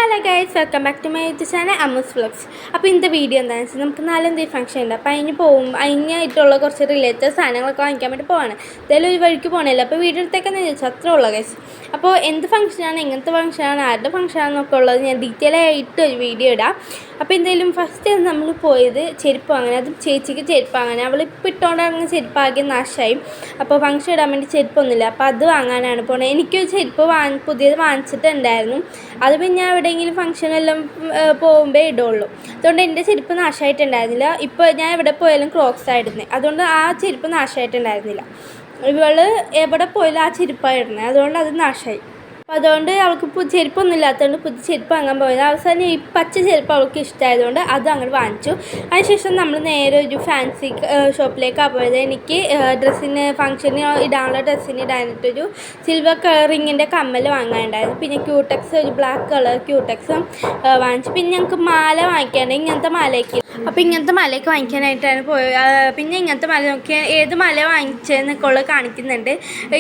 Hello guys, welcome back to my YouTube channel Ammu's vlogs. അപ്പോൾ ഇന്നത്തെ video എന്താണെന്ന് വെച്ചാൽ നമുക്ക് നാലെന്തെങ്കിലും ഫംഗ്ഷൻ ഉണ്ട്. അപ്പോൾ അതിനായിട്ടുള്ള കുറച്ച് റിലേറ്റഡ് സാധനങ്ങളൊക്കെ വാങ്ങിക്കാൻ വേണ്ടി പോവാണ്. എന്തായാലും ഒരു വഴിക്ക് പോകണമല്ലോ, അപ്പോൾ വീഡിയോ എടുത്തേക്കെന്ന് ചോദിച്ചാൽ അത്രേ ഉള്ളൂ ഗൈസ്. അപ്പോൾ എന്ത് ഫംഗ്ഷനാണ്, എങ്ങനത്തെ ഫംഗ്ഷനാണ്, ആരുടെ ഫംഗ്ഷനാണെന്നൊക്കെ ഉള്ളത് ഞാൻ ഡീറ്റെയിൽ ആയിട്ട് ഒരു വീഡിയോ ഇടാം. അപ്പോൾ എന്തായാലും ഫസ്റ്റ് നമ്മൾ പോയത് ചെരുപ്പ് വാങ്ങാൻ. അതും ചേച്ചിക്ക് ചെരുപ്പ് വാങ്ങാൻ. അവളിപ്പോൾ ഇട്ടുകൊണ്ടിറങ്ങുന്ന ചെരുപ്പാകെ നാശമായി. അപ്പോൾ ഫംഗ്ഷൻ ഇടാൻ വേണ്ടി ചെരുപ്പൊന്നുമില്ല, അപ്പോൾ അത് വാങ്ങാനാണ് പോണത്. എനിക്കൊരു ചെരുപ്പ് പുതിയത് വാങ്ങിച്ചിട്ടുണ്ടായിരുന്നു. അത് പിന്നെ എവിടെയെങ്കിലും ഫംഗ്ഷനെല്ലാം പോകുമ്പോൾ ഇടുള്ളൂ. അതുകൊണ്ട് എൻ്റെ ചെരുപ്പ് നാശമായിട്ടുണ്ടായിരുന്നില്ല. ഇപ്പോൾ ഞാൻ എവിടെ പോയാലും ക്രോക്സ് ആയിരുന്നു, അതുകൊണ്ട് ആ ചെരുപ്പ് നാശമായിട്ടുണ്ടായിരുന്നില്ല. ഇവൾ എവിടെ പോയാലും ആ ചെരുപ്പാണ് ഇടുന്നത്, അതുകൊണ്ട് അത് നാശമായി. അപ്പോൾ അതുകൊണ്ട് അവൾക്ക് ചെരുപ്പൊന്നും ഇല്ലാത്തതുകൊണ്ട് പുതിയ ചെരുപ്പ് വാങ്ങാൻ പോയത്. അവസാനം ഈ പച്ച ചെരുപ്പ് അവൾക്ക് ഇഷ്ടമായതുകൊണ്ട് അത് അങ്ങോട്ട് വാങ്ങിച്ചു. അതിനുശേഷം നമ്മൾ നേരെ ഒരു ഫാൻസി ഷോപ്പിലേക്കാണ് പോയത്. എനിക്ക് ഫംഗ്ഷന് ഇടാനുള്ള ഡ്രസ്സിന് ഇടാനായിട്ടൊരു സിൽവർ റിങ്ങിൻ്റെ കമ്മൽ വാങ്ങാനുണ്ടായിരുന്നു. പിന്നെ ക്യൂടെക്സ്, ഒരു ബ്ലാക്ക് കളർ ക്യൂടെക്സും വാങ്ങിച്ചു. പിന്നെ ഞങ്ങൾക്ക് മാല വാങ്ങിക്കാണ്ട്, ഇങ്ങനത്തെ മാലയ്ക്ക്. അപ്പോൾ ഇങ്ങനത്തെ മലയൊക്കെ വാങ്ങിക്കാനായിട്ടാണ് പോയത്. പിന്നെ ഇങ്ങനത്തെ മല നോക്കിയാൽ ഏത് മല വാങ്ങിച്ചതെന്നൊക്കെ ഉള്ളത് കാണിക്കുന്നുണ്ട്.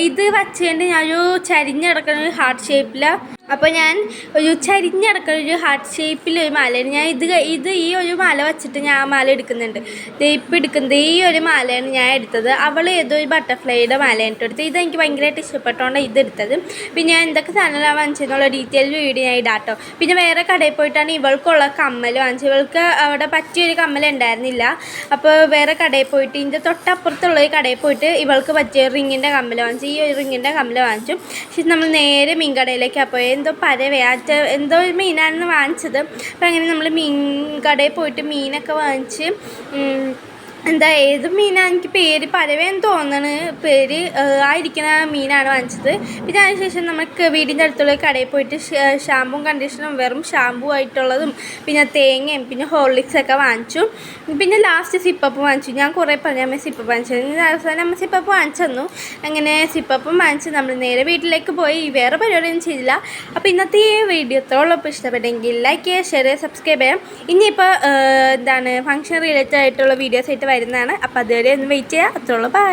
ഇത് വച്ചുകൊണ്ട് ഞാനൊരു ചരിഞ്ഞിടക്കുന്ന ഒരു ഹാർട്ട് ഷേപ്പിൽ, അപ്പോൾ ഞാൻ ഒരു ചരിഞ്ഞിടക്കുന്ന ഒരു ഹാർട്ട് ഷേപ്പിലൊരു മാലയാണ് ഞാൻ ഇത് ഈ ഒരു മാല വെച്ചിട്ട് ഞാൻ ആ മാല എടുക്കുന്നുണ്ട്. ഇപ്പം എടുക്കുന്നത് ഈ ഒരു മാലയാണ് ഞാൻ എടുത്തത്. അവൾ ഏതോ ഒരു ബട്ടർഫ്ലൈയുടെ മാലയാണ് എടുത്തത്. ഇതെനിക്ക് ഭയങ്കരമായിട്ട് ഇഷ്ടപ്പെട്ടുകൊണ്ടാണ് ഇതെടുത്തത്. പിന്നെ ഞാൻ എന്തൊക്കെ സാധനങ്ങളാണ് വാങ്ങിച്ചതെന്നുള്ള ഡീറ്റെയിൽ വീഡിയോ ഞാൻ ഇടാട്ടോ. പിന്നെ വേറെ കടയിൽ പോയിട്ടാണ് ഇവൾക്കുള്ള കമ്മൽ വാങ്ങിച്ചത്. ഇവൾക്ക് അവിടെ പറ്റിയൊരു കമ്മൽ ഉണ്ടായിരുന്നില്ല. അപ്പോൾ വേറെ കടയിൽ പോയിട്ട്, ഇതിൻ്റെ തൊട്ടപ്പുറത്തുള്ള ഒരു കടയിൽ പോയിട്ട് ഇവൾക്ക് പറ്റിയ റിങ്ങിൻ്റെ കമ്മൽ വാങ്ങിച്ചു. ഈ ഒരു റിങ്ങിൻ്റെ കമ്മൽ വാങ്ങിച്ചു. പക്ഷേ നമ്മൾ നേരെ മീൻ കടയിലേക്കാണ് പോയത്. എന്തോ എന്തോ മീനാണെന്ന് വാങ്ങിച്ചത്. അപ്പം അങ്ങനെ നമ്മൾ മീൻ കടയിൽ പോയിട്ട് മീനൊക്കെ വാങ്ങിച്ച്, ഏത് മീനാണ് എനിക്ക് പേര് പരവേന്ന് തോന്നണ്, പേര് ആയിരിക്കുന്ന മീനാണ് വാങ്ങിച്ചത്. പിന്നെ അതിനുശേഷം നമുക്ക് വീടിൻ്റെ അടുത്തുള്ള കടയിൽ പോയിട്ട് ഷാമ്പും കണ്ടീഷണറും, വെറും ഷാമ്പൂ ആയിട്ടുള്ളതും, പിന്നെ തേങ്ങയും പിന്നെ ഹോർലിക്സൊക്കെ വാങ്ങിച്ചു. പിന്നെ ലാസ്റ്റ് സിപ്പപ്പ് വാങ്ങിച്ചു. ഞാൻ കുറേ പറഞ്ഞാൽ സിപ്പപ്പ് വാങ്ങിച്ചത്. അവസാനം നമ്മൾ സിപ്പപ്പ് വാങ്ങിച്ചു തന്നു. അങ്ങനെ സിപ്പപ്പും വാങ്ങിച്ച് നമ്മൾ നേരെ വീട്ടിലേക്ക് പോയി. വേറെ പരിപാടിയൊന്നും ചെയ്തില്ല. അപ്പോൾ ഇന്നത്തെ ഈ വീഡിയോ എത്രയോളം ഇഷ്ടപ്പെട്ടെങ്കിൽ ലൈക്ക് ചെയ്യുക, ഷെയർ ചെയ്യുക, സബ്സ്ക്രൈബ് ചെയ്യാം. ഇനിയിപ്പോൾ ഫംഗ്ഷൻ റിലേറ്റഡ് ആയിട്ടുള്ള വീഡിയോസ് ആയിട്ട് വരുന്നതാണ്. അപ്പോൾ അതുവരെ ഒന്ന് വെയിറ്റ് ചെയ്യുക. അത്രയുള്ളൂ. ബൈ.